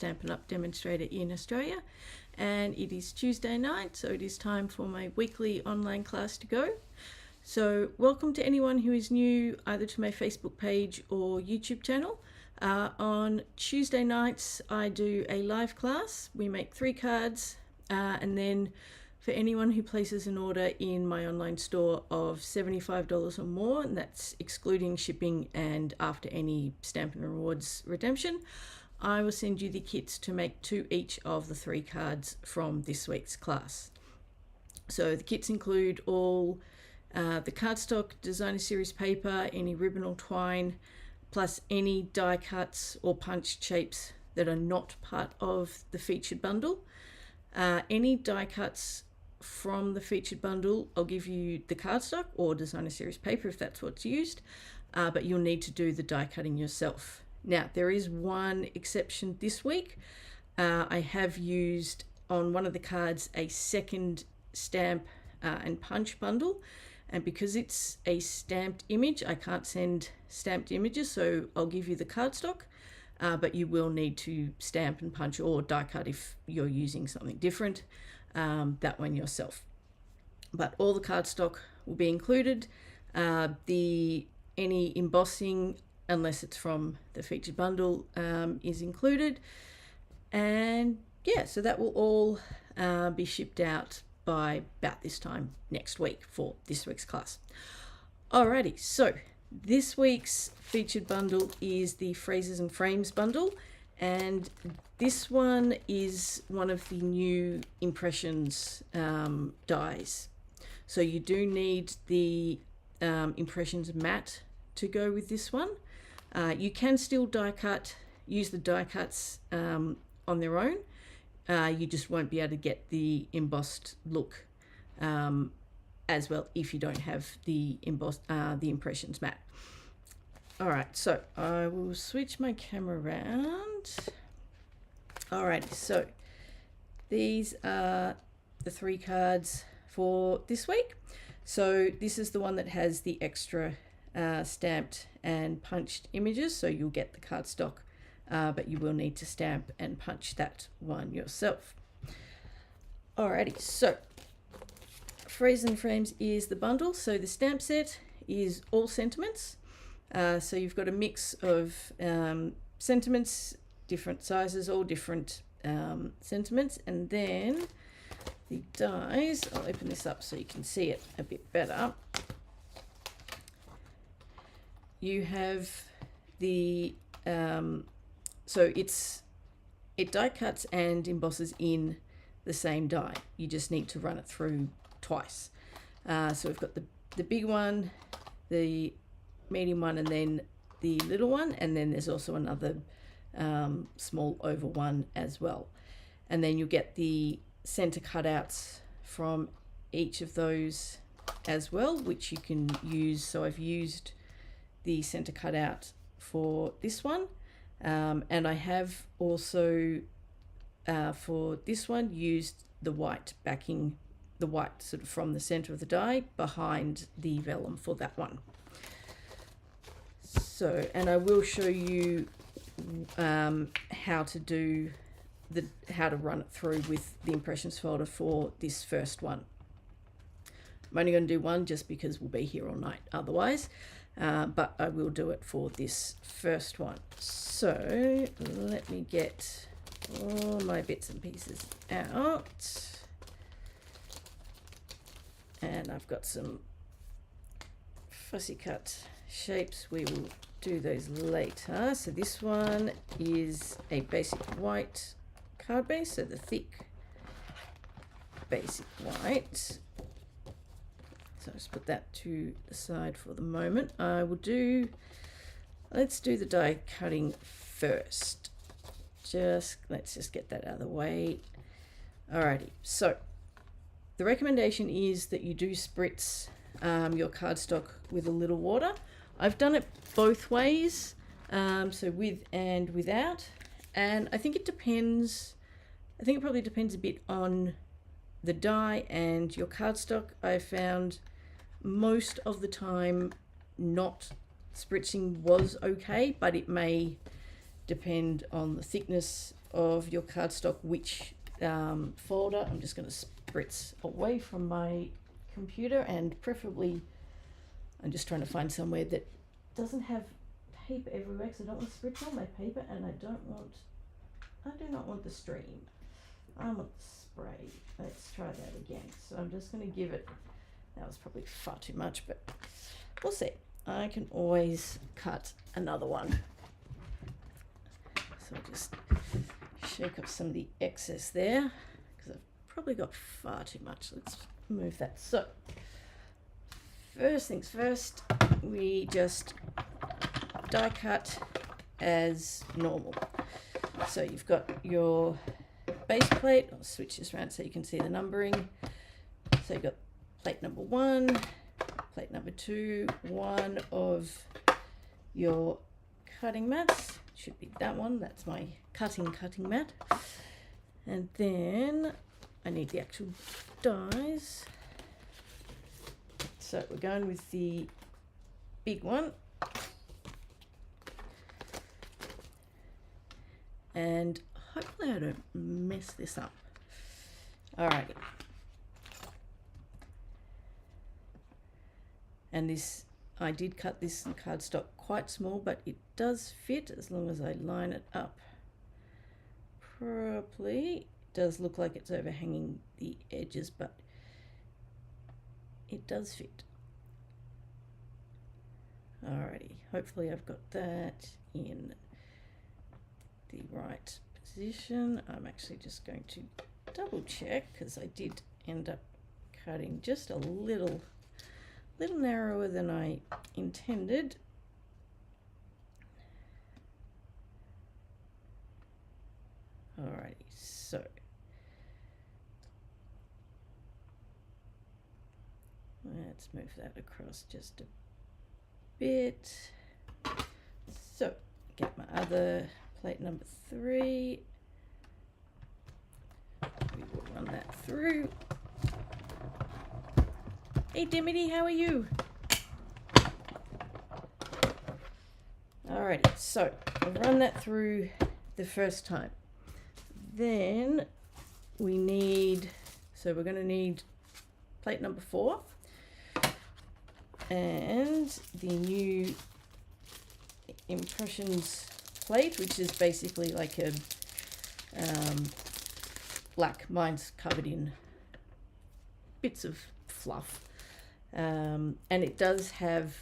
Stampin' Up! Demonstrator in Australia, and it is Tuesday night, so it is time for my weekly online class to go. So welcome to anyone who is new either to my Facebook page or YouTube channel. On Tuesday nights I do a live class. We make 3 cards and then for anyone who places an order in my online store of $75 or more, and that's excluding shipping and after any Stampin' Rewards redemption, I will send you the kits to make 2 each of the 3 cards from this week's class. So the kits include all the cardstock, designer series paper, any ribbon or twine, plus any die cuts or punched shapes that are not part of the featured bundle. Any die cuts from the featured bundle, I'll give you the cardstock or designer series paper if that's what's used, but you'll need to do the die cutting yourself. Now, there is one exception this week. I have used on one of the cards a second stamp and punch bundle, and because it's a stamped image, I can't send stamped images, so I'll give you the cardstock, but you will need to stamp and punch or die cut if you're using something different, that one yourself. But all the cardstock will be included. Any embossing, unless it's from the featured bundle, is included. And yeah, so that will all be shipped out by about this time next week for this week's class. Alrighty, so this week's featured bundle is the Phrases and Frames bundle, and this one is one of the new Impressions dies. So you do need the Impressions mat to go with this one. You can still use the die cuts on their own. You just won't be able to get the embossed look as well if you don't have the Impressions mat. Alright, so I will switch my camera around. Alrighty, so these are the 3 cards for this week. So this is the one that has the extra stamped and punched images, so you'll get the cardstock, but you will need to stamp and punch that one yourself. Alrighty, so Phrases and Frames is the bundle. So the stamp set is all sentiments. So you've got a mix of sentiments, different sizes, all different sentiments, and then the dies, I'll open this up so you can see it a bit better. You have the so it die cuts and embosses in the same die. You just need to run it through twice. So we've got the big one, the medium one, and then the little one, and then there's also another small oval one as well. And then you'll get the center cutouts from each of those as well, which you can use. So I've used the center cutout for this one, and I have also for this one used the white backing, the white sort of from the center of the die behind the vellum for that one. So, and I will show you how to run it through with the impressions folder for this first one. I'm only going to do one just because we'll be here all night otherwise, but I will do it for this first one. So let me get all my bits and pieces out, and I've got some fussy cut shapes. We will do those later. So this one is a basic white card base, so the thick basic white. So just put that to the side for the moment. Let's do the die cutting first. Let's just get that out of the way. Alrighty, so the recommendation is that you do spritz your cardstock with a little water. I've done it both ways, so with and without, and I think it depends. I think it probably depends a bit on the die and your cardstock. I found most of the time not spritzing was okay, but it may depend on the thickness of your cardstock which folder. I'm just going to spritz away from my computer, and preferably I'm just trying to find somewhere that doesn't have paper everywhere, because I don't want to spritz on my paper, and I do not want the stream. I want the spray. Let's try that again. So I'm just going to give it, that was probably far too much, but we'll see. I can always cut another one. So I'll just shake off some of the excess there, because I've probably got far too much. Let's move that. So first things first, we just die cut as normal. So you've got your base plate. I'll switch this around so you can see the numbering. So you've got plate number 1, plate number 2, one of your cutting mats. Should be that one. That's my cutting mat. And then I need the actual dies. So we're going with the big one. And hopefully I don't mess this up. Alrighty. And this, I did cut this cardstock quite small, but it does fit as long as I line it up properly. It does look like it's overhanging the edges, but it does fit. Alrighty, hopefully I've got that in the right position. I'm actually just going to double check, because I did end up cutting just a little narrower than I intended. Alrighty, so let's move that across just a bit. So get my other plate number 3. We will run that through. Hey Dimity, how are you? Alrighty, so I'll run that through the first time. Then we need, so we're going to need plate number 4 and the new impressions plate, which is basically like a black, mine's covered in bits of fluff, and it does have,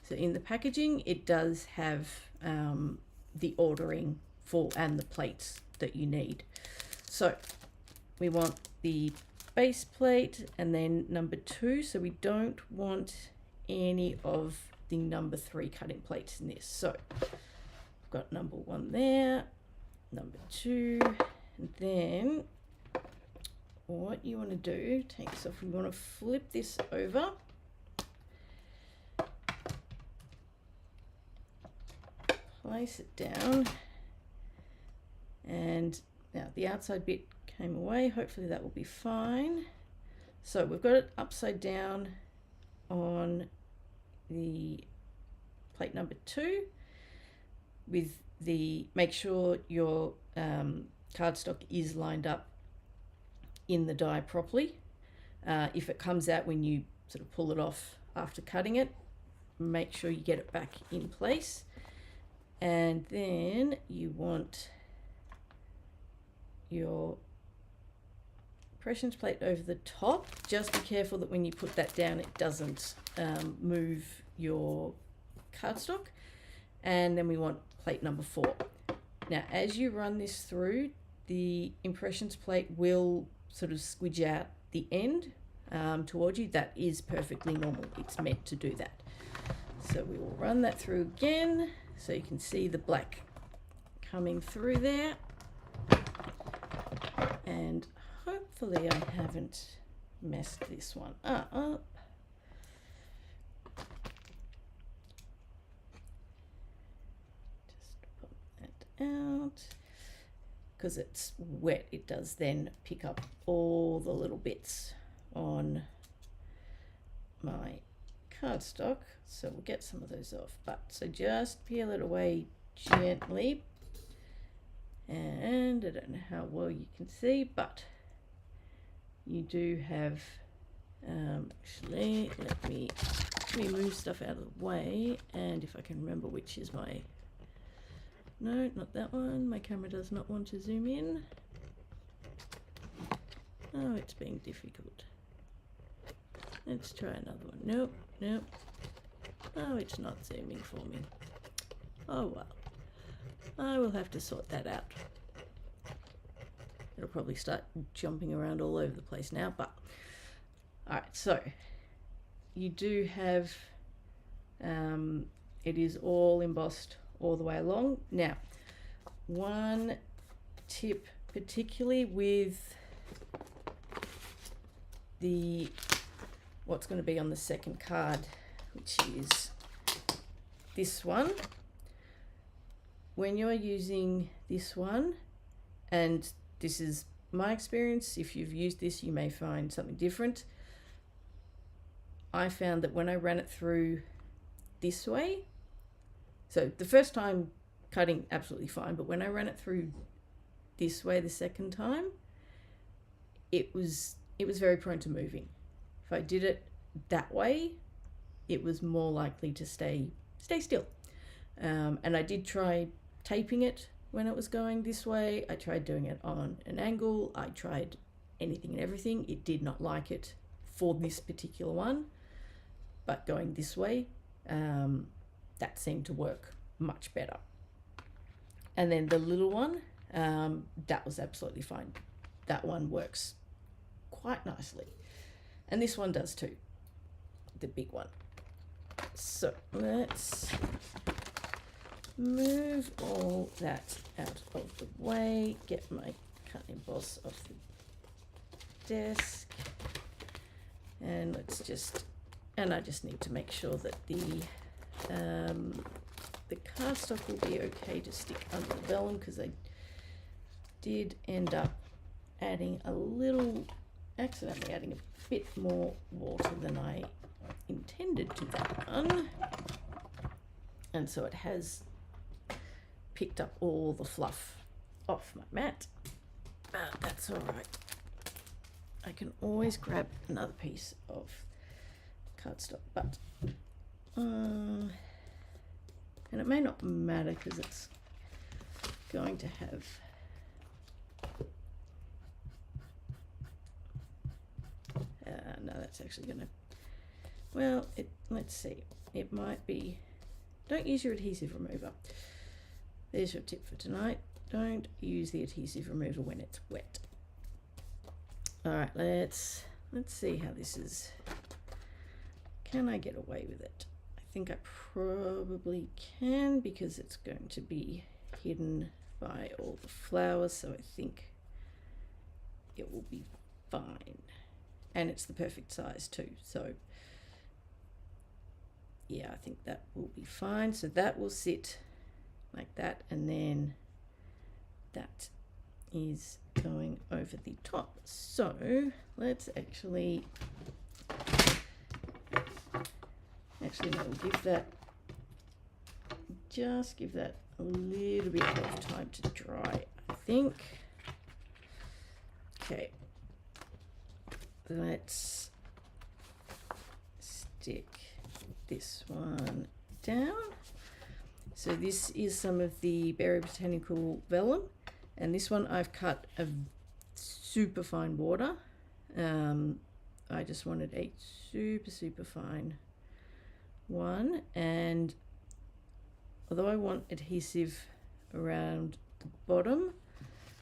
so in the packaging it does have the ordering for and the plates that you need. So we want the base plate and then number 2, so we don't want any of the number 3 cutting plates in this. So I've got number 1 there, number 2, and then what you want to do, take this off, we want to flip this over, place it down, and now the outside bit came away. Hopefully that will be fine. So we've got it upside down on the plate number 2 with the, make sure your cardstock is lined up in the die properly. If it comes out when you sort of pull it off after cutting it, make sure you get it back in place. And then you want your impressions plate over the top. Just be careful that when you put that down it doesn't move your cardstock. And then we want plate number 4. Now as you run this through, the impressions plate will sort of squidge out the end towards you. That is perfectly normal, it's meant to do that. So we will run that through again so you can see the black coming through there. And hopefully I haven't messed this one up. Just pop that out. Because it's wet, it does then pick up all the little bits on my cardstock. So we'll get some of those off. But so just peel it away gently. And I don't know how well you can see, but you do have, actually, let me move stuff out of the way, and if I can remember which is my, no, not that one, my camera does not want to zoom in. Oh, it's being difficult. Let's try another one. Nope, nope. Oh, it's not zooming for me. Oh well. I will have to sort that out. It'll probably start jumping around all over the place now, but alright, so you do have, it is all embossed all the way along. Now, one tip, particularly with the what's going to be on the second card, which is this one. When you're using this one, and this is my experience, if you've used this you may find something different. I found that when I ran it through this way, so the first time cutting absolutely fine, but when I ran it through this way the second time, it was very prone to moving. If I did it that way, it was more likely to stay still. And I did try taping it when it was going this way. I tried doing it on an angle. I tried anything and everything. It did not like it for this particular one, but going this way, that seemed to work much better. And then the little one, that was absolutely fine. That one works quite nicely. And this one does too, the big one. So let's move all that out of the way, get my cut emboss off the desk, and let's just, and I just need to make sure that the cardstock will be okay to stick under the vellum, because I did end up adding accidentally adding a bit more water than I intended to that one, and so it has picked up all the fluff off my mat, but that's all right. I can always grab another piece of cardstock, but and it may not matter because it's going to have no, that's actually gonna, well, let's see, it might be, don't use your adhesive remover. There's your tip for tonight. Don't use the adhesive remover when it's wet. All right, let's see how this is. Can I get away with it? I think I probably can, because it's going to be hidden by all the flowers, so I think it will be fine. And it's the perfect size too, so yeah, I think that will be fine. So that will sit like that, and then that is going over the top. So let's actually no, give that a little bit of time to dry, I think. Okay, let's stick this one down. So this is some of the Berry Botanical vellum, and this one I've cut a super fine border. I just wanted a super fine one, and although I want adhesive around the bottom,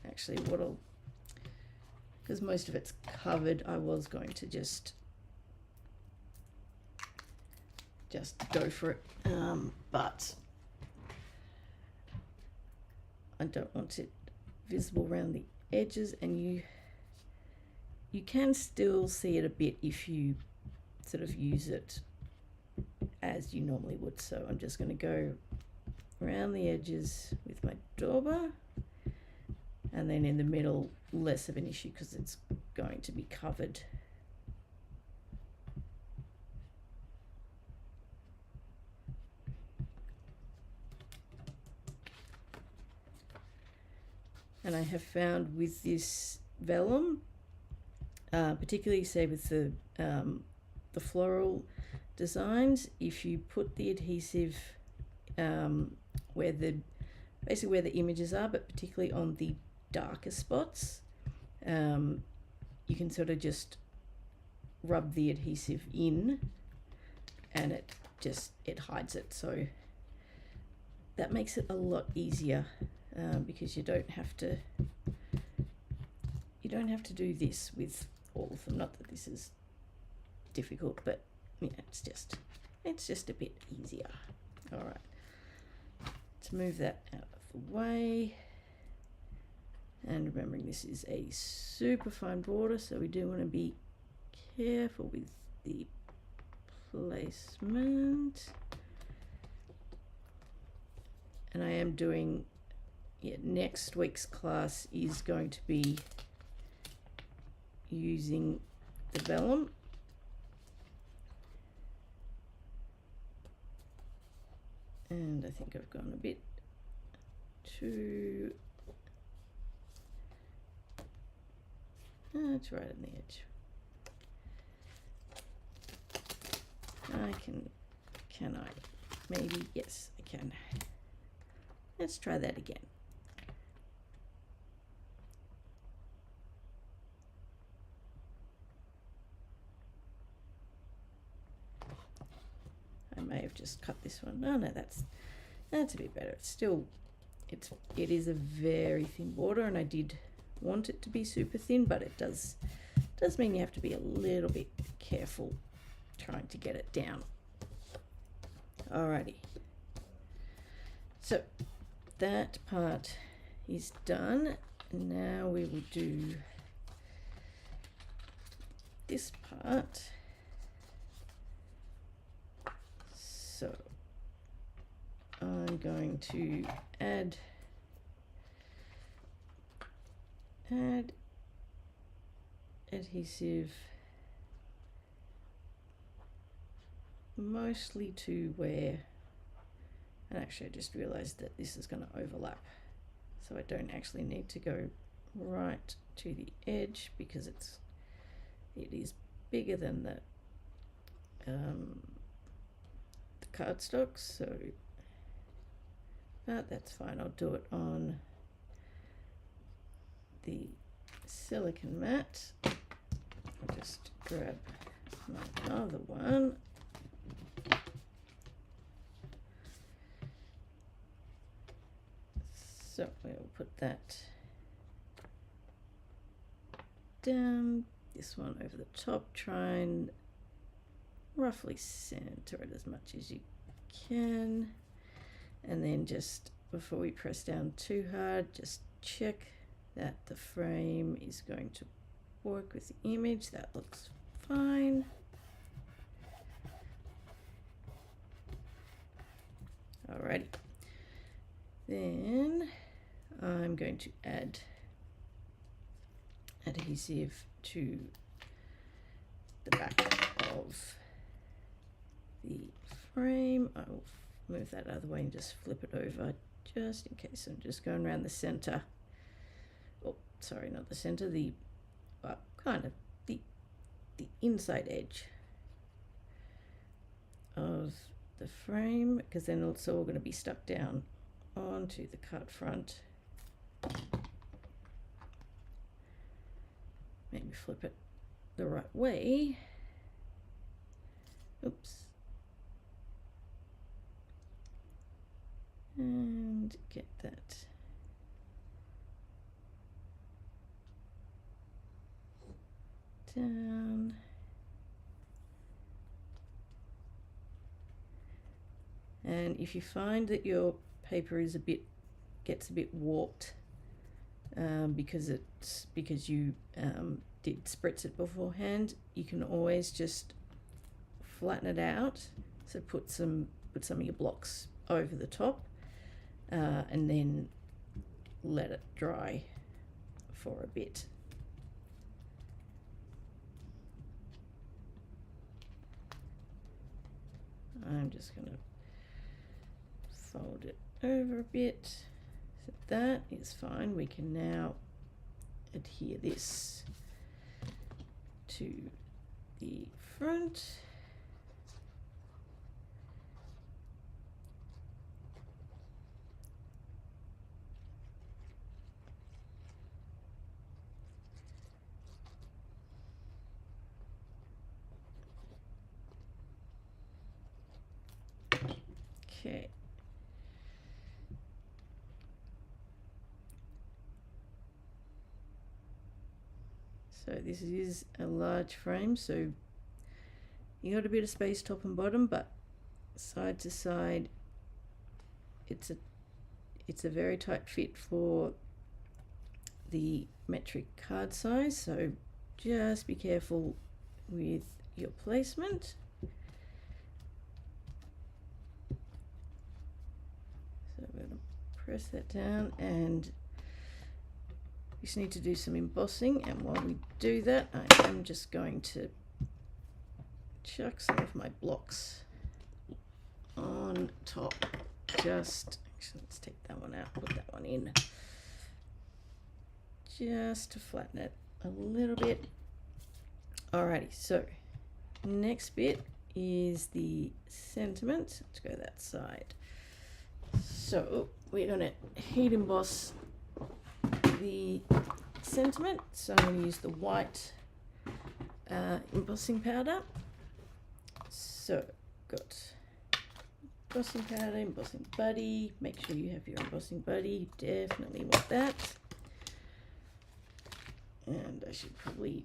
actually because most of it's covered, I was going to just go for it, but I don't want it visible around the edges, and you can still see it a bit if you sort of use it as you normally would. So I'm just going to go around the edges with my dauber, and then in the middle less of an issue because it's going to be covered. And I have found with this vellum, particularly say with the floral designs, if you put the adhesive where the images are, but particularly on the darker spots, you can sort of just rub the adhesive in and it hides it. So that makes it a lot easier because you don't have to do this with all of them. Not that this is difficult, but yeah, it's just a bit easier. All right, let's move that out of the way. And remembering this is a super fine border, so we do want to be careful with the placement. And I am doing, next week's class is going to be using the vellum. And I think I've gone a bit too, it's right on the edge. Can I? Maybe, yes, I can. Let's try that again. I may have just cut this one. Oh no, that's a bit better. It's still, it is a very thin border, and I did want it to be super thin, but it does mean you have to be a little bit careful trying to get it down. Alrighty. So that part is done. Now we will do this part. So I'm going to add adhesive mostly to where, and actually I just realized that this is going to overlap, so I don't actually need to go right to the edge because it is bigger than the cardstock, so but that's fine. I'll do it on the silicone mat. I'll just grab my other one. So we'll put that down, this one over the top, try and roughly center it as much as you can, and then just before we press down too hard, just check that the frame is going to work with the image. That looks fine. Alrighty, then I'm going to add adhesive to the back of the frame. I'll move that out of the way and just flip it over just in case. I'm just going around the center. Oh, sorry, not the center, the kind of the inside edge of the frame, because then it's all going to be stuck down onto the card front. Maybe flip it the right way. Oops. And get that down. And if you find that your paper is gets a bit warped because you did spritz it beforehand, you can always just flatten it out. So put some of your blocks over the top and then let it dry for a bit. I'm just going to fold it over a bit So that is fine. We can now adhere this to the front. Okay. So this is a large frame, so you got a bit of space top and bottom, but side to side it's a very tight fit for the metric card size, so just be careful with your placement. So we're going to press that down, and you just need to do some embossing, and while we do that I am just going to chuck some of my blocks on top. Just actually, let's take that one out, put that one in, just to flatten it a little bit. Alrighty, so next bit is the sentiment. Let's go that side. So we're going to heat emboss the sentiment. So I'm going to use the white embossing powder. So got embossing powder, embossing buddy. Make sure you have your embossing buddy. You definitely want that. And I should probably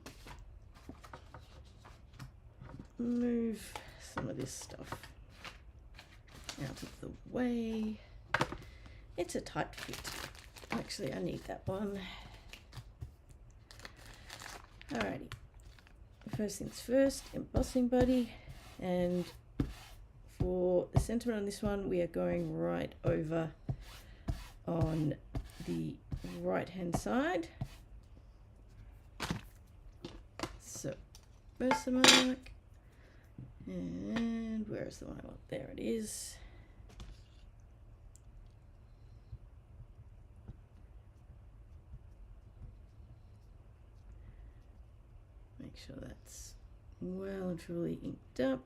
move some of this stuff out of the way. It's a tight fit. Actually, I need that one. Alrighty. First things first, embossing buddy. And for the sentiment on this one, we are going right over on the right hand side. So Versamark, and where is the one I want? There it is. Make sure that's well and truly inked up.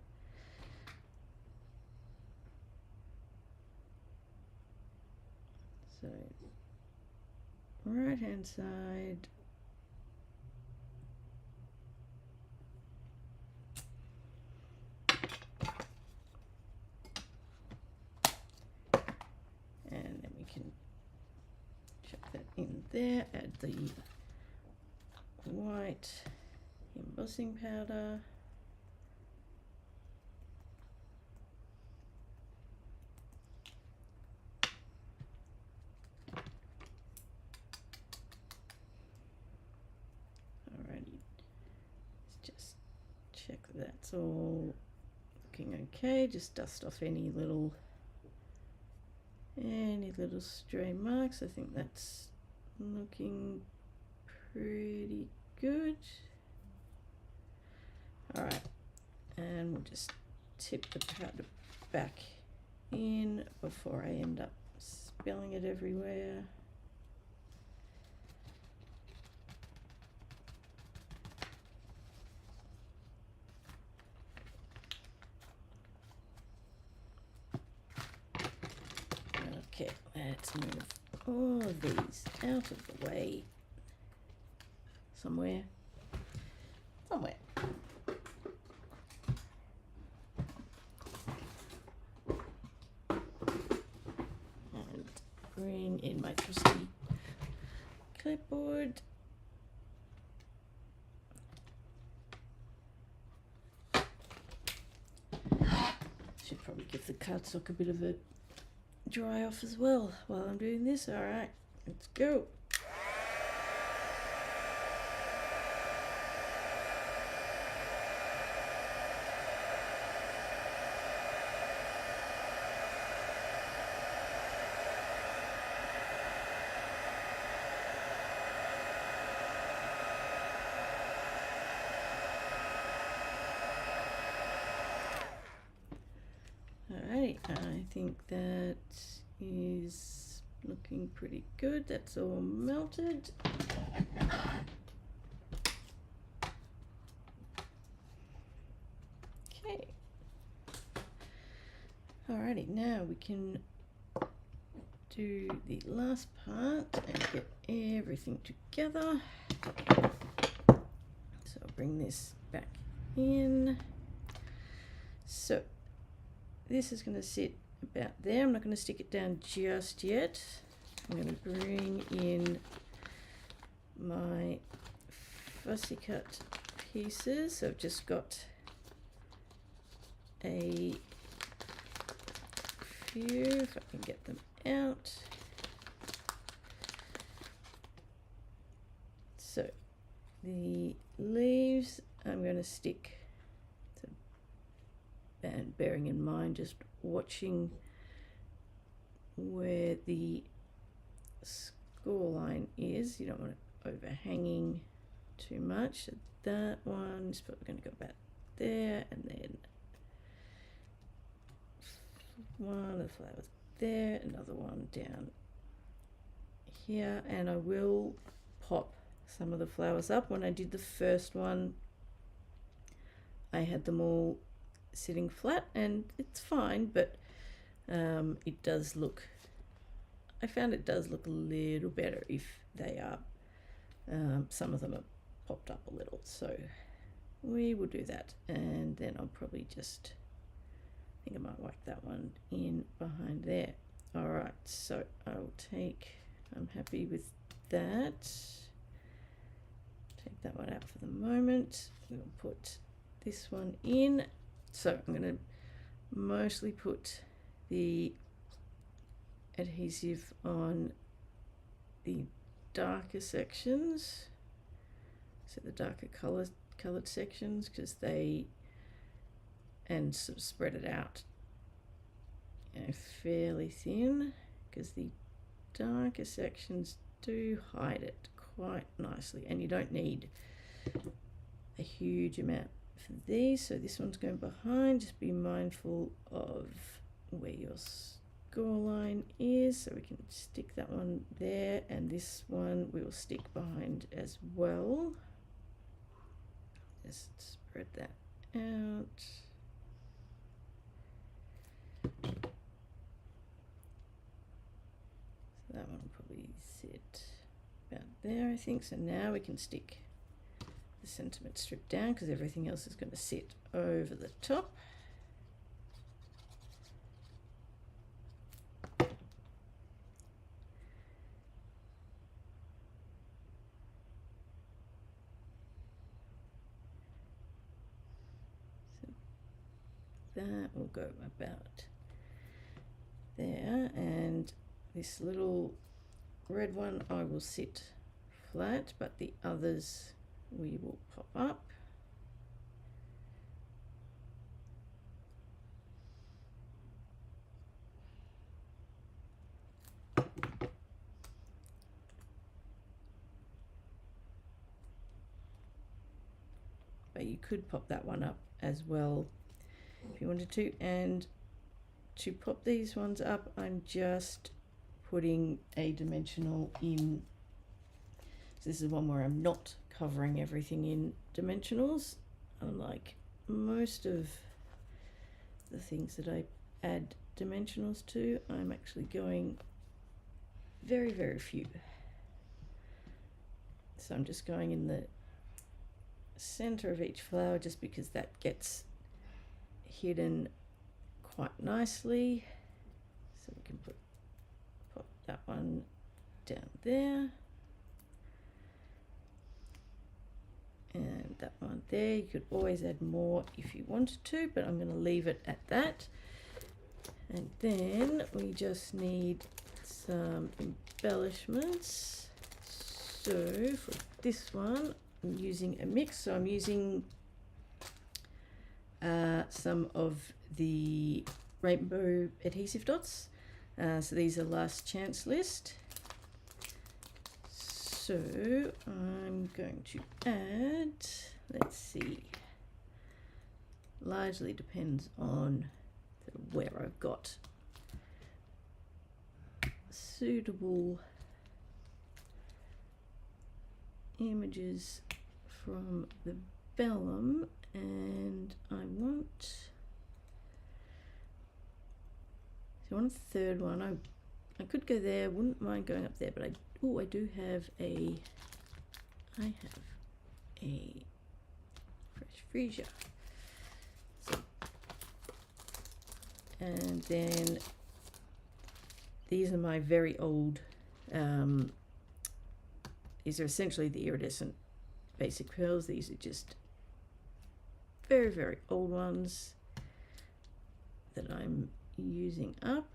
So right hand side. And then we can chuck that in there, add the white embossing powder. Alrighty, let's just check that's all looking okay. Just dust off any little stray marks. I think that's looking pretty good. Alright, and we'll just tip the powder back in before I end up spilling it everywhere. Okay, let's move all of these out of the way somewhere. And bring in my trusty clipboard. Should probably give the cardstock a bit of a dry off as well while I'm doing this. Alright, let's go. Alright, I think that is Looking pretty good. That's all melted. Okay. Alrighty, now we can do the last part and get everything together. So I'll bring this back in. So this is going to sit about there. I'm not going to stick it down just yet. I'm going to bring in my fussy cut pieces. So I've just got a few, if I can get them out. So the leaves I'm going to stick, and bearing in mind just watching where the score line is. You don't want it overhanging too much. So that one's probably going to go about there, and then one of the flowers there, another one down here, and I will pop some of the flowers up. When I did the first one, I had them all sitting flat, and it's fine, but it does look, I found it does look a little better if they are, some of them are popped up a little, so we will do that. And then I'll probably just, I think I might whack that one in behind there. All right, so I'll take, I'm happy with that. Take that one out for the moment. We'll put this one in. So I'm going to mostly put the adhesive on the darker sections, so the darker colored sections, because they, and sort of spread it out, you know, fairly thin, because the darker sections do hide it quite nicely, and you don't need a huge amount for these. So this one's going behind. Just be mindful of where your score line is, so we can stick that one there, and this one we will stick behind as well. Just spread that out. So that one will probably sit about there, I think. So now we can stick the sentiment strip down, because everything else is going to sit over the top. So that will go about there, and this little red one I will sit flat, but the others we will pop up. But you could pop that one up as well if you wanted to. And to pop these ones up, I'm just putting a dimensional in. So this is one where I'm not covering everything in dimensionals, unlike most of the things that I add dimensionals to. I'm actually going very, very few. So I'm just going in the center of each flower, just because that gets hidden quite nicely. So we can pop that one down there, and that one there. You could always add more if you wanted to, but I'm going to leave it at that. And then we just need some embellishments. So for this one, I'm using a mix. So I'm using some of the rainbow adhesive dots. So these are Last Chance List. So I'm going to add, let's see, largely depends on where I've got suitable images from the vellum, and I want a third one. I could go there, wouldn't mind going up there, but I do have a fresh freesia. So, and then these are my very old, these are essentially the iridescent basic pearls. These are just very, very old ones that I'm using up.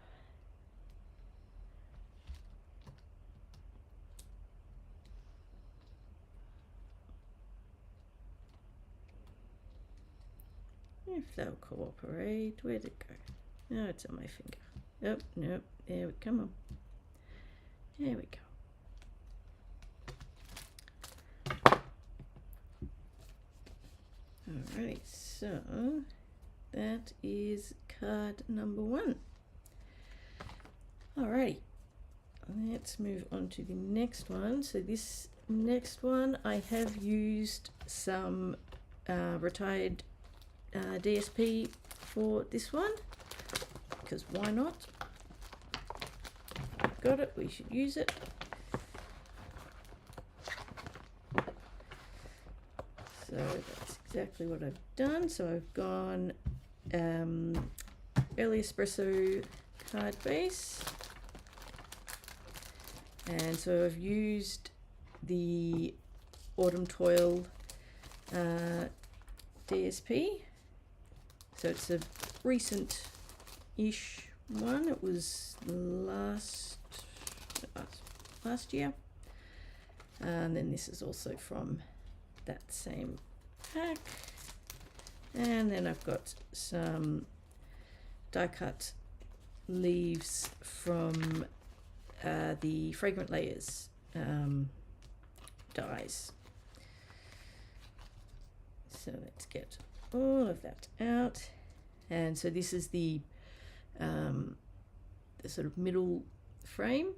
If they'll cooperate, where'd it go? No, it's on my finger. Oh, no, there we come on. There we go. Alright, so that is card number 1. Alrighty, let's move on to the next one. So this next one, I have used some retired DSP for this one, because why not? Got it, we should use it. So that's exactly what I've done. So I've gone Early Espresso card base, and so I've used the Autumn Toil DSP. So it's a recent-ish one. It was last year, and then this is also from that same pack. And then I've got some die cut leaves from the Fragrant Layers dies. So let's get all of that out. And so this is the sort of middle frame.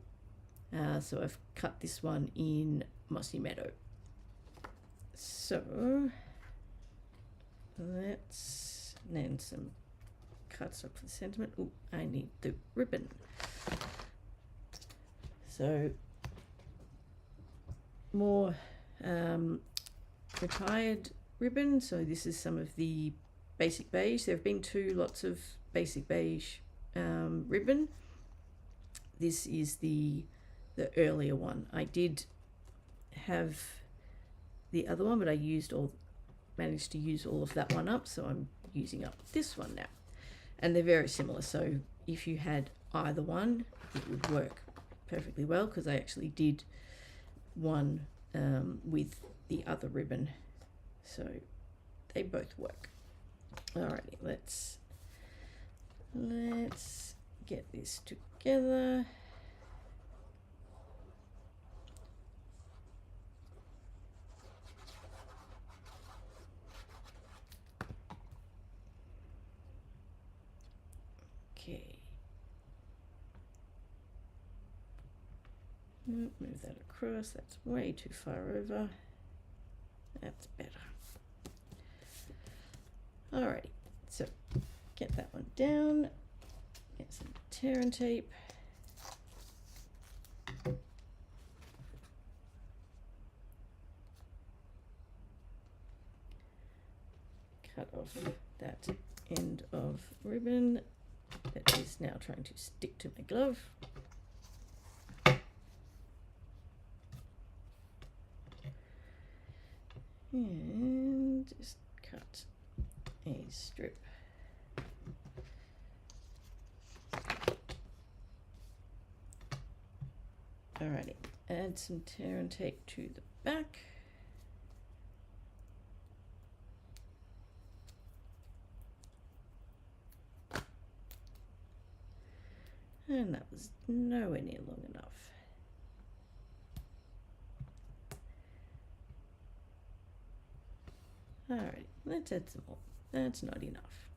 So I've cut this one in Mossy Meadow. So let's, then some cuts up for the sentiment. Oh, I need the ribbon. So more retired ribbon. So this is some of the basic beige. There have been 2 lots of basic beige ribbon. This is the earlier one. I did have the other one, but I managed to use all of that one up, so I'm using up this one now. And they're very similar, so if you had either one, it would work perfectly well, because I actually did one with the other ribbon, so they both work. Alrighty, let's get this together. Okay. Move that across. That's way too far over. That's better. Alrighty, so get that one down. Get some tear and tape. Cut off that end of ribbon that is now trying to stick to my glove. And just cut a strip. Alrighty, add some tear and tape to the back. And that was nowhere near long enough. Alright, let's add some more. That's not enough.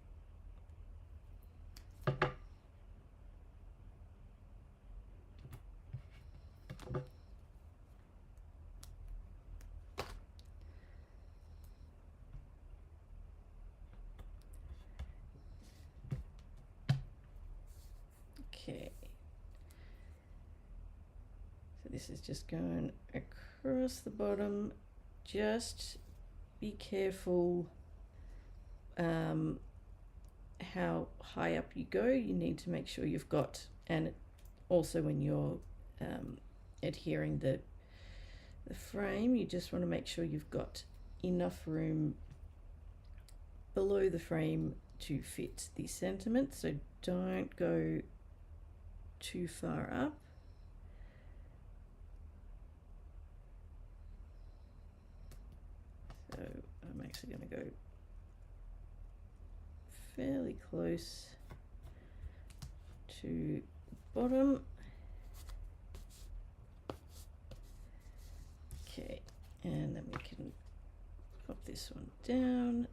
this is just going across the bottom. Just be careful how high up you go. You need to make sure you've got, and also when you're adhering the frame, you just want to make sure you've got enough room below the frame to fit the sentiment, so don't go too far up. So I'm actually going to go fairly close to bottom. Okay, and then we can pop this one down.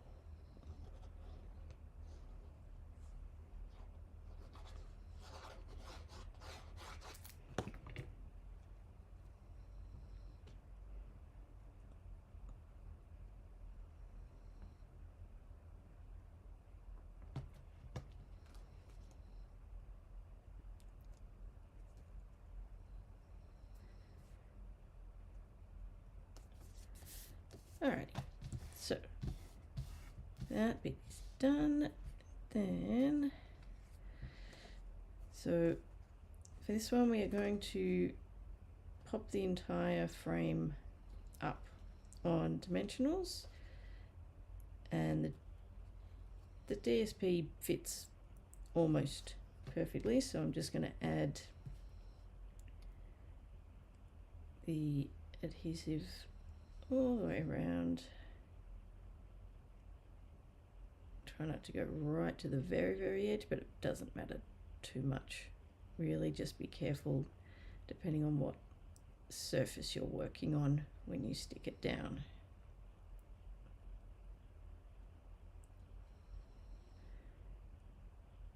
Alrighty, so that bit is done. Then, so for this one, we are going to pop the entire frame up on dimensionals, and the DSP fits almost perfectly, so I'm just going to add the adhesive all the way around. Try not to go right to the very, very edge, but it doesn't matter too much. Really, just be careful depending on what surface you're working on when you stick it down.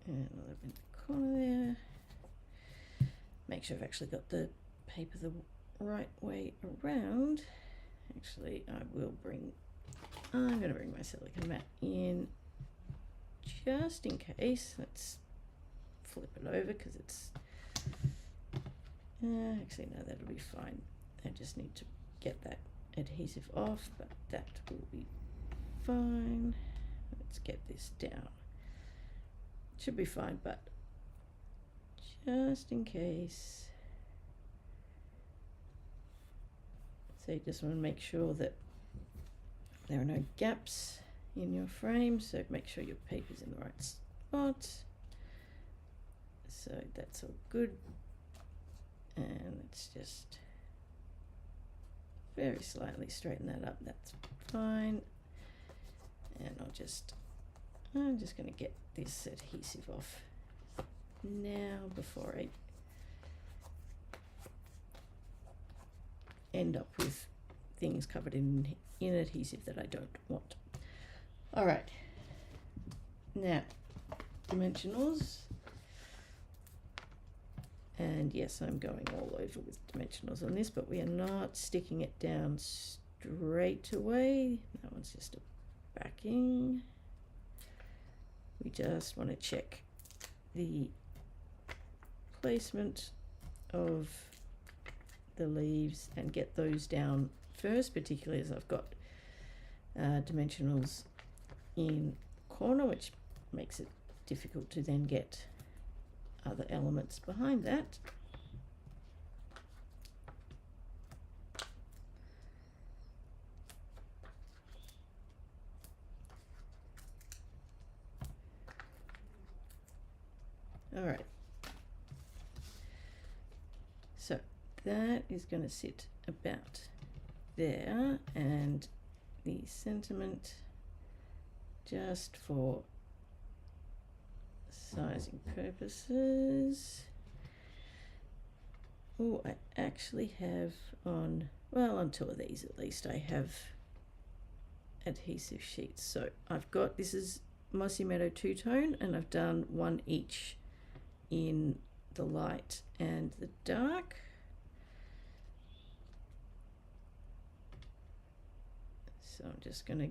And a little bit in the corner there. Make sure I've actually got the paper the right way around. Actually, I'm going to bring my silicone mat in just in case. Let's flip it over because it's, actually no, that'll be fine. I just need to get that adhesive off, but that will be fine. Let's get this down. Should be fine, but just in case. So you just want to make sure that there are no gaps in your frame, so make sure your paper's in the right spot. So that's all good. And let's just very slightly straighten that up. That's fine. And I'm just going to get this adhesive off now before I end up with things covered in adhesive that I don't want. All right, now dimensionals, and yes, I'm going all over with dimensionals on this, but we are not sticking it down straight away. That one's just a backing. We just want to check the placement of the leaves and get those down first, particularly as I've got dimensionals in the corner, which makes it difficult to then get other elements behind that. All right, so that is going to sit about there, and the sentiment, just for sizing purposes. Oh, I actually have on two of these at least, I have adhesive sheets. So I've got, this is Mossy Meadow two-tone, and I've done one each in the light and the dark. So I'm just going to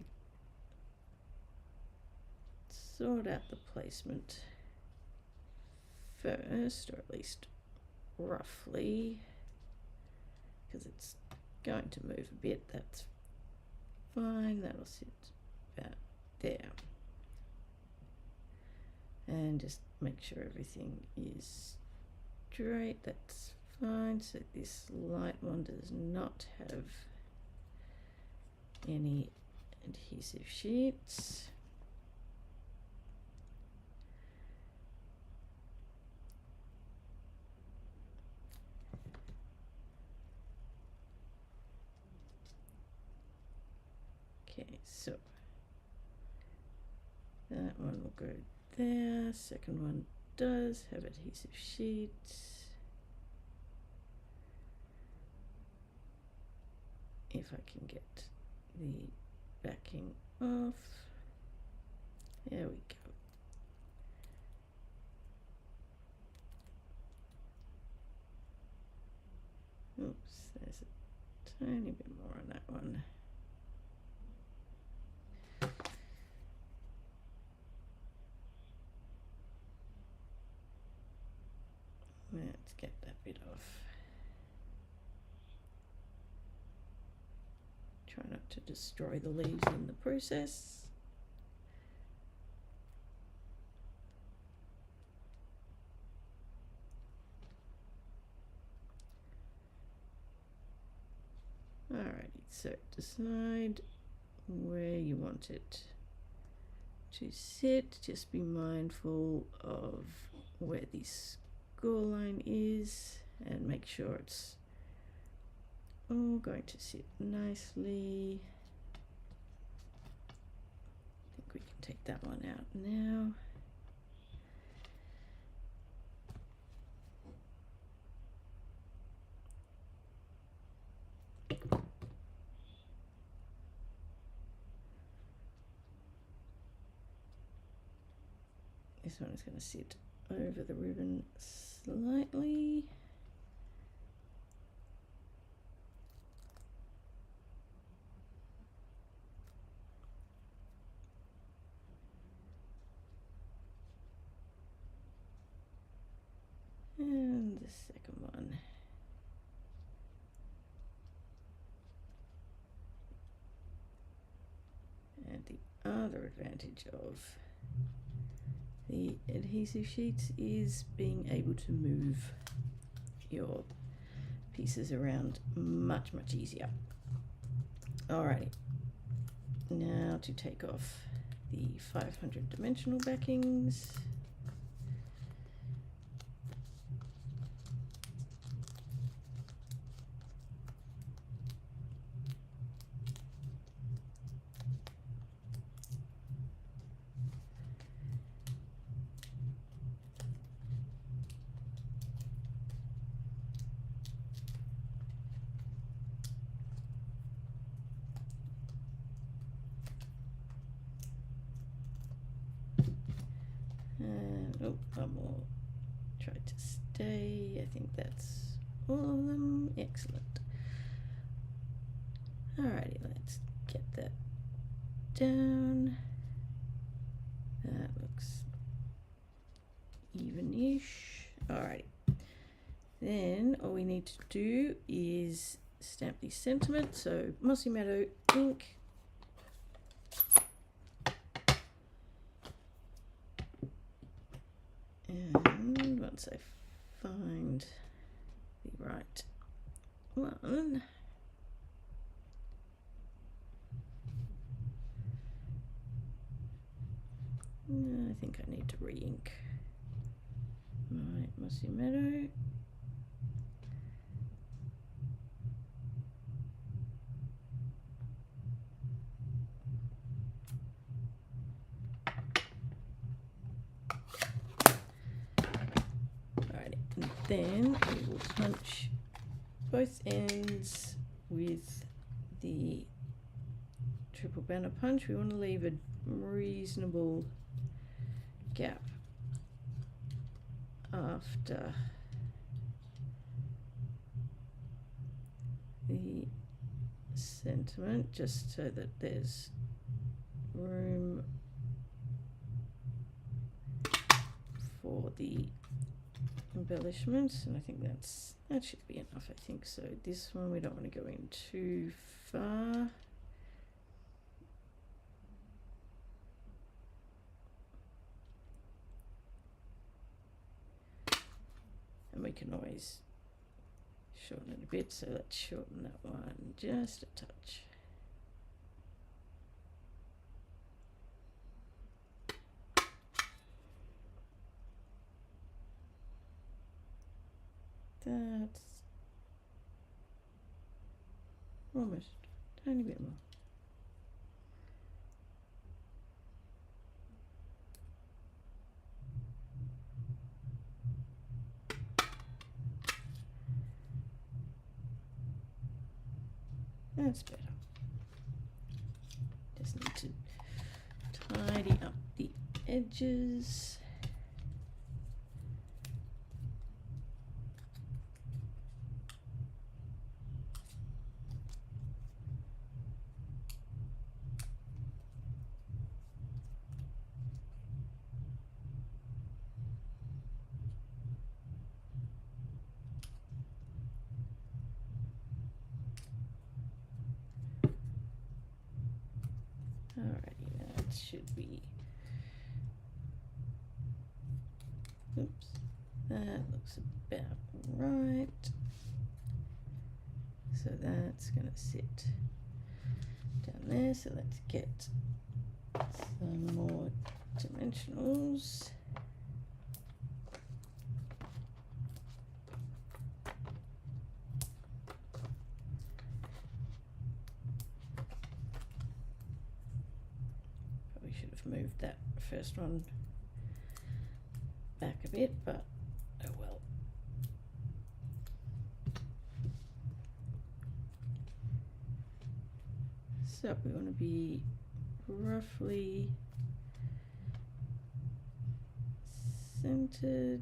sort out the placement first, or at least roughly. because it's going to move a bit. That's fine, that'll sit about there. And just make sure everything is straight, that's fine. So this light one does not have any adhesive sheets. Okay, so that one will go there. Second one does have adhesive sheets. If I can get the backing off. There we go. Oops, there's a tiny bit more on that one. Let's get that bit off. Try not to destroy the leaves in the process. Alrighty, so decide where you want it to sit. Just be mindful of where the score line is and make sure it's all going to sit nicely. I think we can take that one out now. This one is going to sit over the ribbon slightly. And the second one. And the other advantage of the adhesive sheets is being able to move your pieces around much easier. Alrighty, now to take off the 500 dimensional backings. And oh, one more. Try to stay. I think that's all of them. Excellent. Alrighty, let's get that down. That looks even-ish. Alrighty. Then all we need to do is stamp the sentiment. So Mossy Meadow ink. And once I find the right one, I think I need to re-ink my Mossy Meadow. Then we will punch both ends with the triple banner punch. We want to leave a reasonable gap after the sentiment, just so that there's room for the embellishments, and I think that should be enough. I think so. This one we don't want to go in too far. And we can always shorten it a bit, so let's shorten that one just a touch. That's almost a tiny bit more. That's better. Just need to tidy up the edges. Alrighty, that should be, oops, that looks about right. So that's gonna sit down there, so let's get some more dimensionals. Moved that first one back a bit, but oh well. So we want to be roughly centered.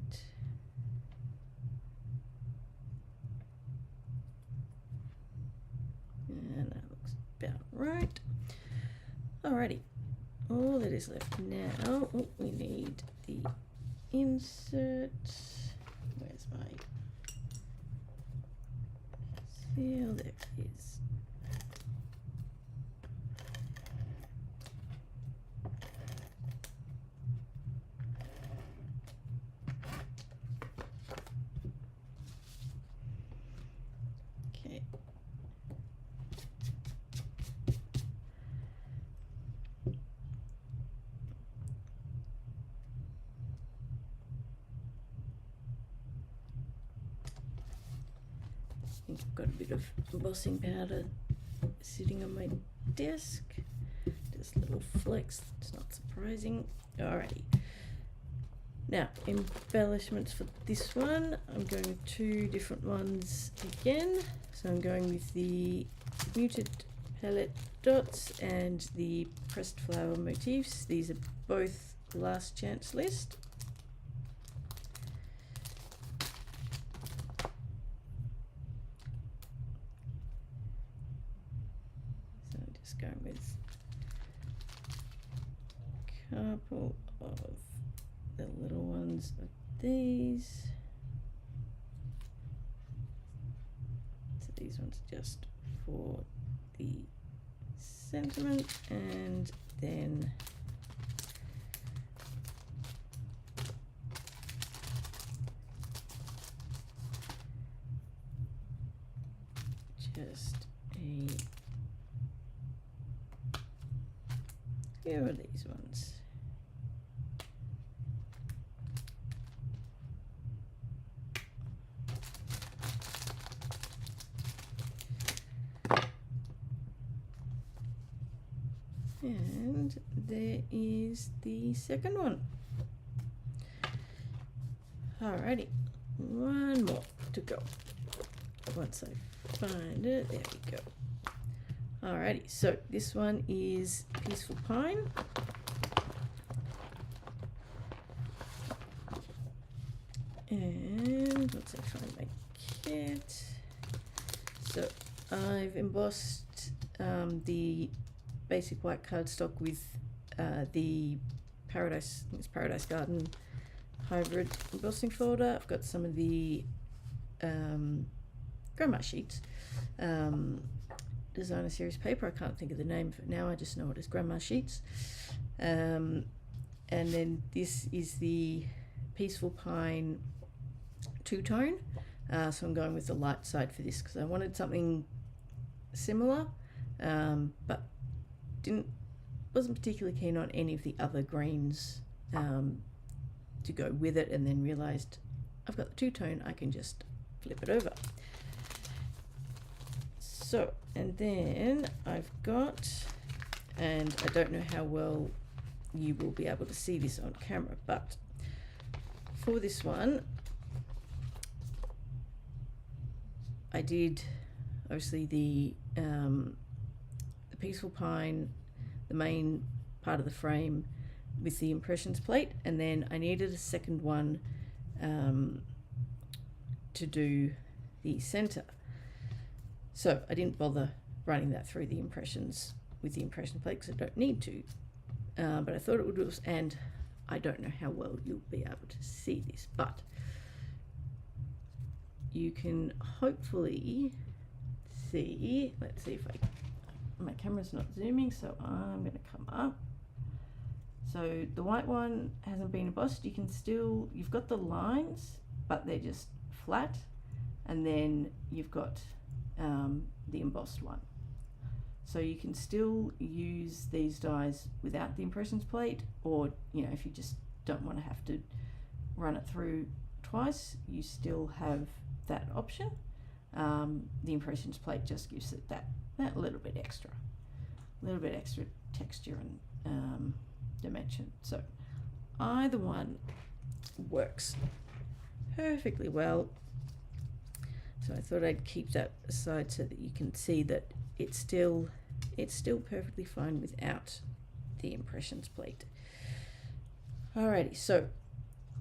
And that looks about right. Alrighty. All that is left now, oh, we need the insert. Where's my seal? There it is. Okay. I've got a bit of embossing powder sitting on my desk. Just little flecks, it's not surprising. Alrighty. Now, embellishments for this one. I'm going with two different ones again. So I'm going with the muted palette dots and the pressed flower motifs. These are both Last Chance List. Going with a couple of the little ones of these. So these ones just for the sentiment, and then just a here are these ones. And there is the second one. Alrighty, one more to go. Once I find it, there we go. Alrighty, so this one is Peaceful Pine. And once I find my kit, so I've embossed the basic white cardstock with the Paradise Garden hybrid embossing folder. I've got some of the grandma sheets, designer series paper. I can't think of the name of it now, I just know it as grandma sheets. And then this is the Peaceful Pine two-tone, so I'm going with the light side for this because I wanted something similar, but wasn't particularly keen on any of the other greens to go with it, and then realized I've got the two-tone, I can just flip it over. So, and then I've got, and I don't know how well you will be able to see this on camera, but for this one I did obviously the Peaceful Pine, the main part of the frame with the impressions plate, and then I needed a second one to do the center. So I didn't bother running that through the impressions with the impression plate because I don't need to, but I thought it would do, and I don't know how well you'll be able to see this, but you can hopefully see, let's see if my camera's not zooming, so I'm going to come up. So the white one hasn't been embossed. You can still, you've got the lines, but they're just flat, and then you've got the embossed one. So you can still use these dies without the impressions plate, or if you just don't want to have to run it through twice, you still have that option. The impressions plate just gives it that little bit extra texture and dimension. So either one works perfectly well. So I thought I'd keep that aside so that you can see that it's still perfectly fine without the impressions plate. Alrighty, so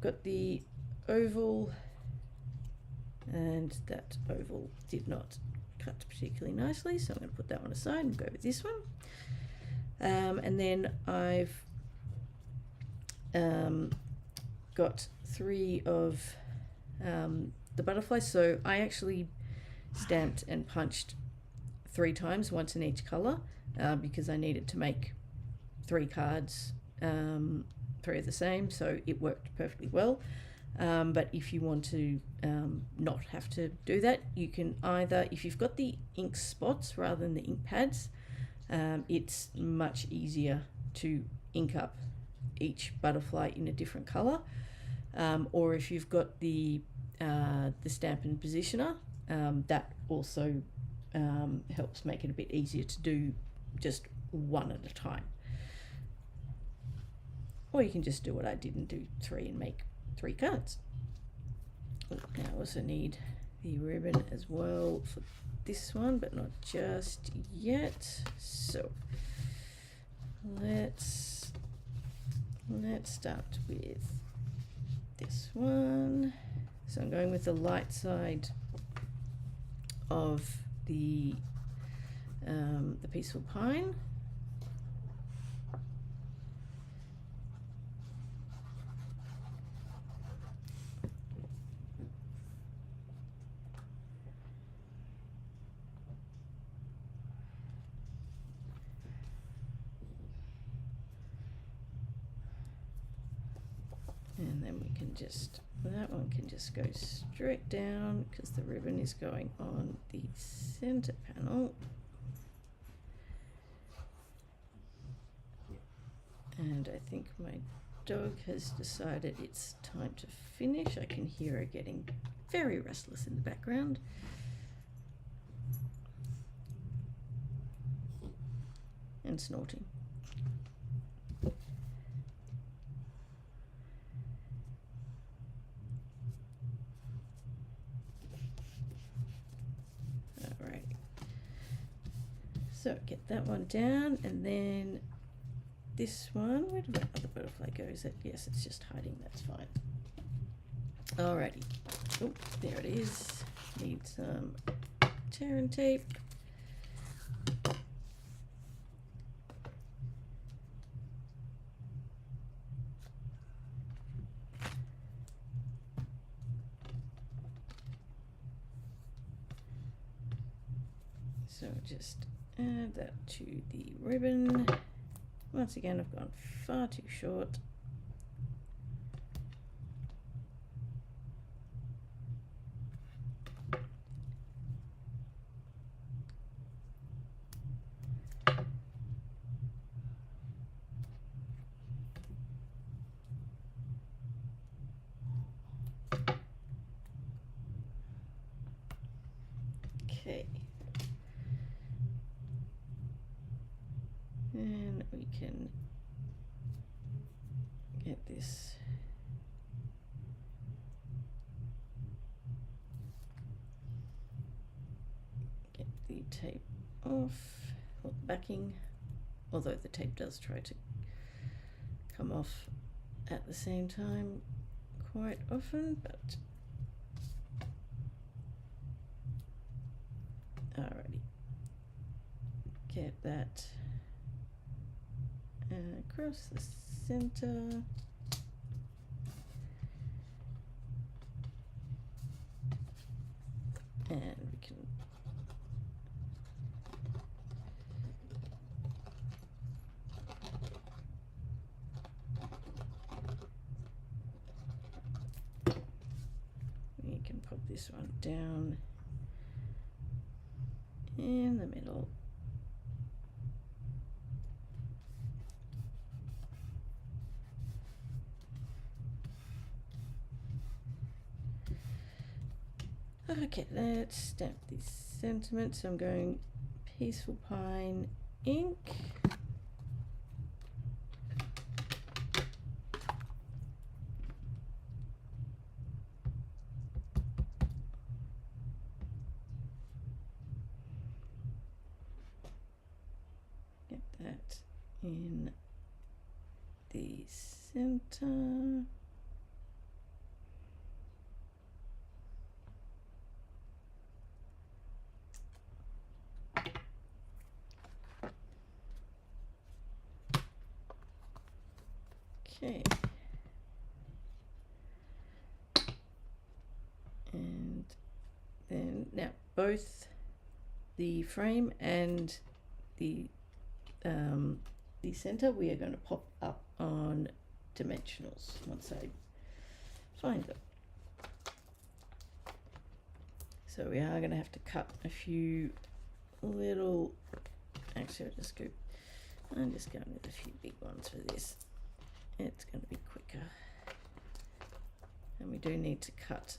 got the oval, and that oval did not cut particularly nicely, so I'm going to put that one aside and go with this one. And then I've got 3 of the butterflies, so I actually stamped and punched 3 times, once in each color, because I needed to make 3 cards, 3 of the same, so it worked perfectly well. But if you want to not have to do that, you can either, if you've got the ink spots rather than the ink pads, it's much easier to ink up each butterfly in a different color, or if you've got the Stampin' Positioner, that also helps make it a bit easier to do just one at a time. Or you can just do what I did and do 3 and make 3 cards. Now I also need the ribbon as well for this one, but not just yet. So let's start with this one. So I'm going with the light side of the Peaceful Pine. And then we can just, that one can just go straight down because the ribbon is going on the center panel. And I think my dog has decided it's time to finish. I can hear her getting very restless in the background. And snorting. So get that one down, and then this one, where did that other butterfly go? Is it, yes, it's just hiding, that's fine. Alrighty, oh, there it is. Need some tear and tape. So just add that to the ribbon. Once again, I've gone far too short. Okay. And we can get this the tape off, or the backing, although the tape does try to come off at the same time quite often, but alrighty, get that across the center. And we can pop this one down in the middle. Okay, let's stamp these sentiments. I'm going Peaceful Pine ink. Get that in the center. Okay. And then now both the frame and the center we are going to pop up on dimensionals once I find them. So we are going to have to cut a few little, actually I'm just going with a few big ones for this. It's going to be quicker. And we do need to cut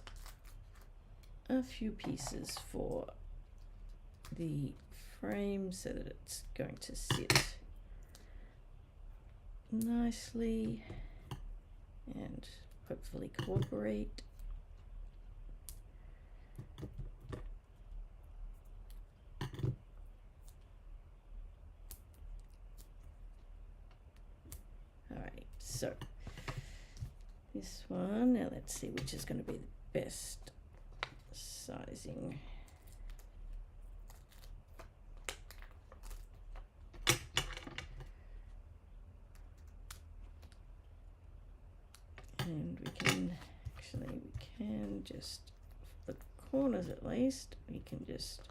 a few pieces for the frame so that it's going to sit nicely and hopefully cooperate. Alright, so this one, now let's see which is going to be the best sizing. And we can just, the corners at least, we can just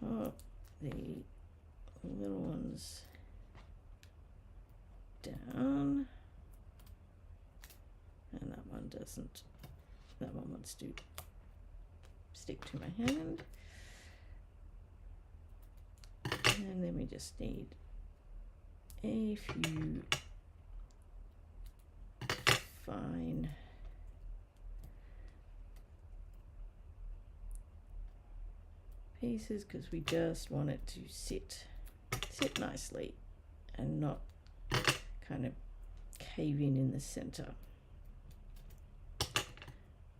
pop the little ones down, and that one doesn't, that one wants to stick to my hand. And then we just need a few fine pieces because we just want it to sit nicely and not kind of cave in the center.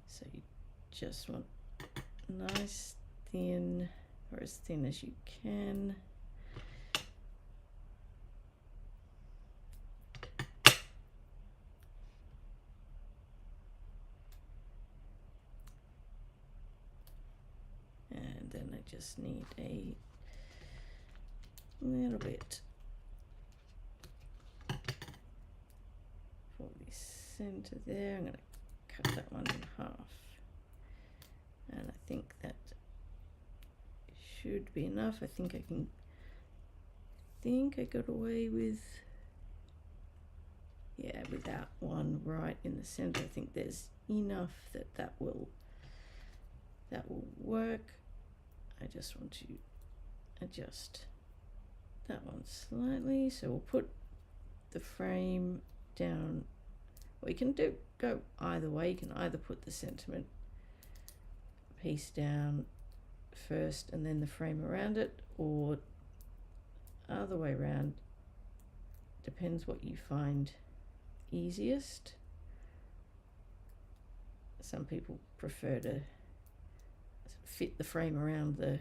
So you just want nice thin, or as thin as you can. And then I just need a little bit for the center there. I'm going to cut that one in half, and I think that should be enough. I think I got away with, yeah, without one right in the center. I think there's enough that will work. I just want to adjust that one slightly. So we'll put the frame down. We can go either way. You can either put the sentiment piece down first and then the frame around it, or other way around. Depends what you find easiest. Some people prefer to fit the frame around the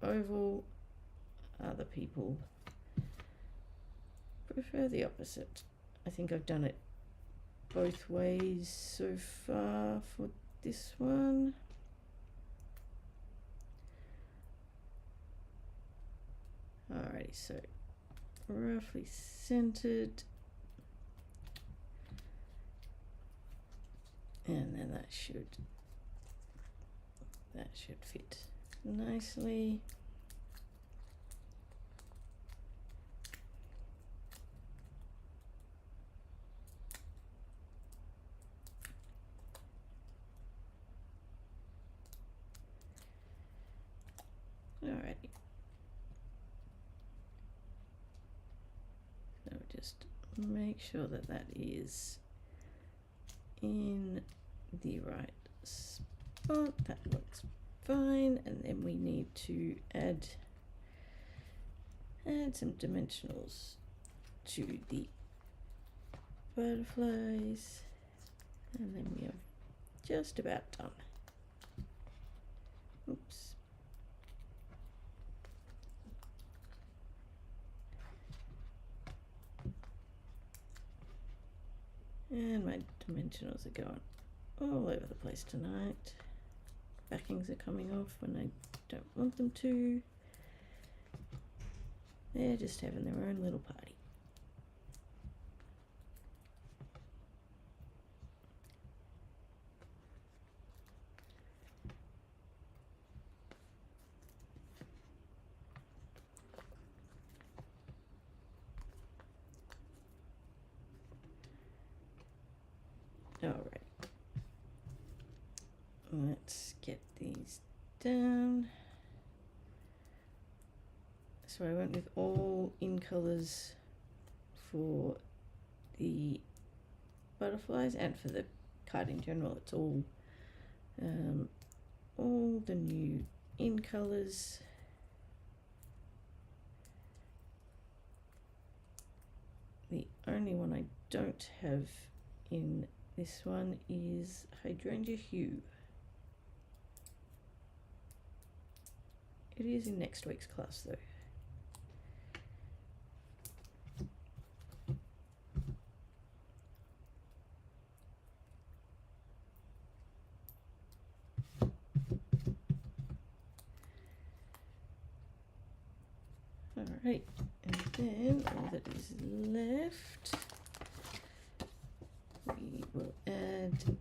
oval. Other people prefer the opposite. I think I've done it both ways so far for this one. Alrighty, so roughly centered, and then that should fit nicely. Alrighty. So just make sure that is in the right spot. That looks fine, and then we need to add some dimensionals to the butterflies, and then we are just about done. Oops. And my dimensionals are going all over the place tonight. Backings are coming off when I don't want them to. They're just having their own little party. All right, let's get these down. So I went with all in colors for the butterflies and for the card in general. It's all the new in colors. The only one I don't have in this one is Hydrangea Hue. It is in next week's class though. Alright, and then all that is left, we will add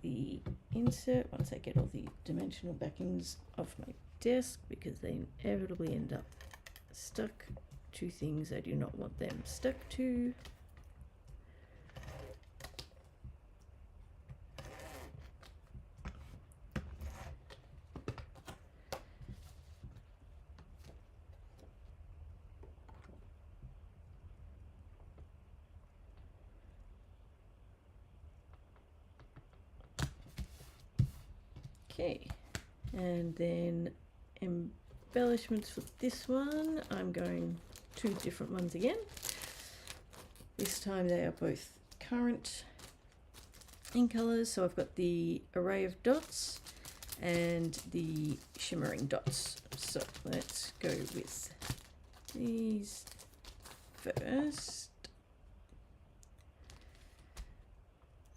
the insert once I get all the dimensional backings off my desk, because they inevitably end up stuck to things I do not want them stuck to. Okay, and then embellishments for this one, I'm going 2 different ones again. This time they are both current in colors, so I've got the array of dots and the shimmering dots. So let's go with these first.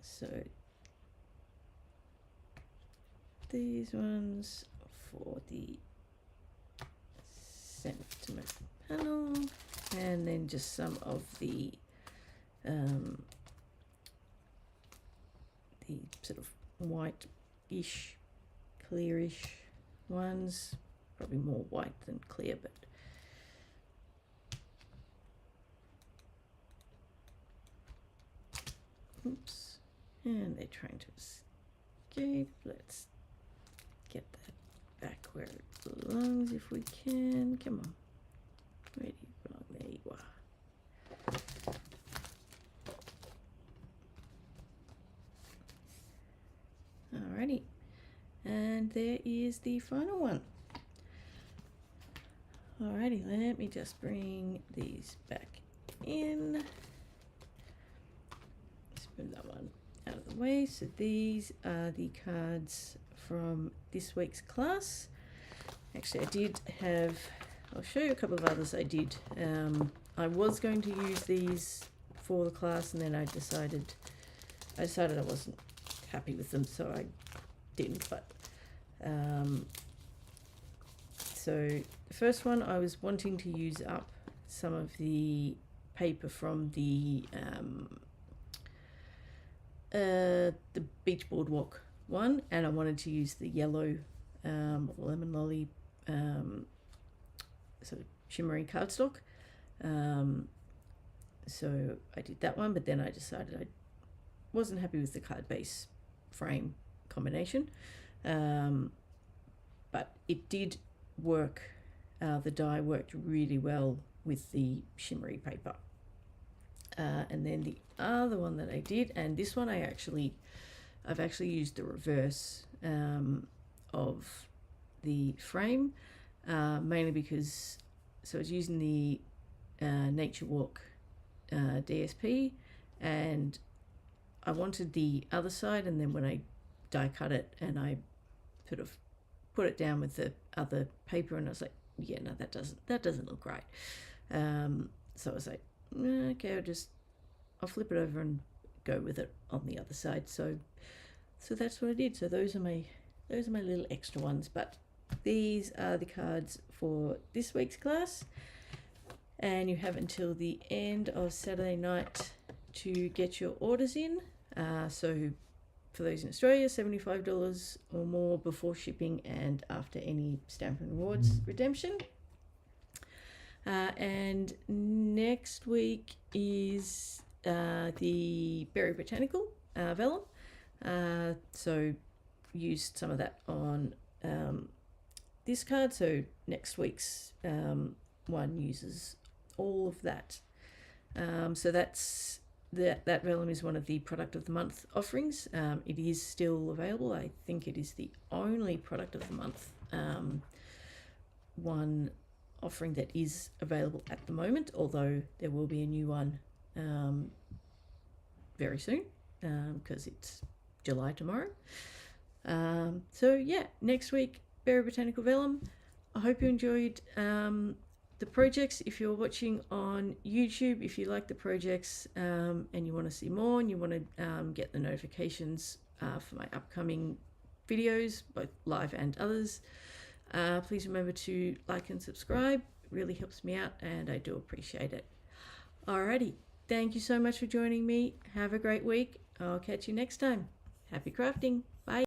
So these ones for the sentiment panel, and then just some of the sort of white-ish, clearish ones, probably more white than clear, but oops, and they're trying to escape. Let's get that back where it belongs if we can. Come on, where do you belong? There you are. Alrighty, and there is the final one. Alrighty, let me just bring these back in. Let's move that one out of the way. So these are the cards from this week's class. Actually, I did have, I'll show you a couple of others I did. I was going to use these for the class, and then I decided I wasn't happy with them, so I didn't. But so the first one, I was wanting to use up some of the paper from the Beach Boardwalk one, and I wanted to use the yellow lemon lolly sort of shimmery cardstock. So I did that one, but then I decided I wasn't happy with the card base frame combination, but it did work. The die worked really well with the shimmery paper. And then the other one that I did, and this one I've actually used the reverse of the frame, mainly because, so I was using the Nature Walk DSP, and I wanted the other side, and then when I die cut it and I sort of put it down with the other paper, and I was like, yeah, no, that doesn't look right. So I was like, okay, I'll flip it over and go with it on the other side. So that's what I did. So those are my little extra ones, but these are the cards for this week's class, and you have until the end of Saturday night to get your orders in. So for those in Australia, $75 or more before shipping and after any Stamp and Rewards redemption. And next week is the Berry Botanical vellum. So used some of that on this card. So next week's one uses all of that. So that vellum is one of the product of the month offerings. It is still available. I think it is the only product of the month one offering that is available at the moment, although there will be a new one very soon, because it's July tomorrow. So yeah, next week, Berry Botanical Vellum. I hope you enjoyed the projects. If you're watching on YouTube, if you like the projects and you want to see more, and you want to get the notifications for my upcoming videos, both live and others, please remember to like and subscribe. It really helps me out, and I do appreciate it. Alrighty, thank you so much for joining me. Have a great week. I'll catch you next time. Happy crafting. Bye.